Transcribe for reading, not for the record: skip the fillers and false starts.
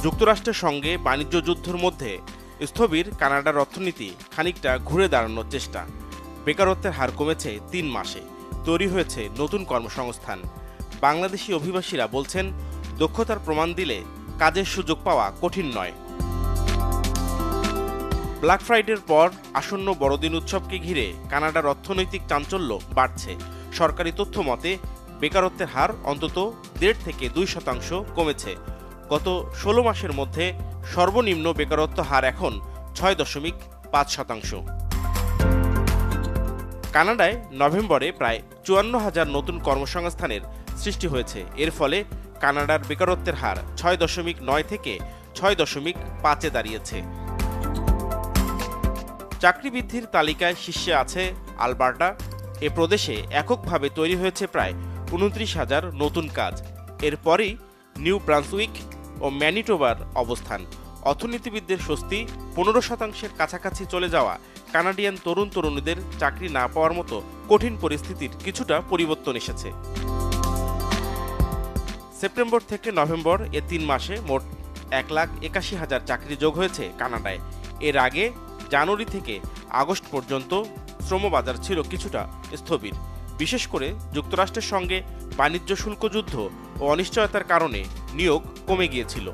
যুক্তরাষ্ট্রের সঙ্গে বাণিজ্য যুদ্ধের মধ্যে স্থবির কানাডার অর্থনীতি খানিকটা ঘুরে দাঁড়ানোর চেষ্টা। বেকারত্বের হার কমেছে ৩ মাসে, তৈরি হয়েছে নতুন কর্মসংস্থান। বাংলাদেশি অভিবাসীরা বলছেন, দক্ষতার প্রমাণ দিলে কাজের সুযোগ পাওয়া কঠিন নয়। ব্ল্যাক ফ্রাইডের পর আসন্ন বড়দিন উৎসবকে ঘিরে কানাডার অর্থনৈতিক চাঞ্চল্য বাড়ছে। সরকারি তথ্য মতে বেকারত্বের হার অন্তত ১.৫ থেকে ২% কমেছে। গত ১৬ মাসের মধ্যে সর্বনিম্ন বেকারত্ব হার এখন ৬.৫%। কানাডায় নভেম্বরে প্রায় ৫৪,০০০ নতুন কর্মসংস্থানের সৃষ্টি হয়েছে। এর ফলে কানাডার বেকারত্বের হার ৬.৯ থেকে ৬.৫-এ দাঁড়িয়েছে। চাকরি বৃদ্ধির তালিকায় শীর্ষে আছে আলবার্টা। এ প্রদেশে এককভাবে তৈরি হয়েছে প্রায় ২৯,০০০ নতুন কাজ। এরপরই নিউ ব্রান্সউইক ও ম্যানিটোবার অবস্থান। অর্থনীতিবিদদের স্বস্তি, ১৫%-এর কাছাকাছি চলে যাওয়া কানাডিয়ান তরুণ তরুণীদের চাকরি না পাওয়ার মতো কঠিন পরিস্থিতির কিছুটা পরিবর্তন এসেছে। সেপ্টেম্বর থেকে নভেম্বর এ ৩ মাসে মোট ১,৮১,০০০ চাকরি যোগ হয়েছে কানাডায়। এর আগে জানুয়ারি থেকে আগস্ট পর্যন্ত শ্রমবাজার ছিল কিছুটা স্থবির। বিশেষ করে যুক্তরাষ্ট্রের সঙ্গে বাণিজ্য শুল্ক যুদ্ধ ও অনিশ্চয়তার কারণে নিয়োগ কমে গিয়েছিল।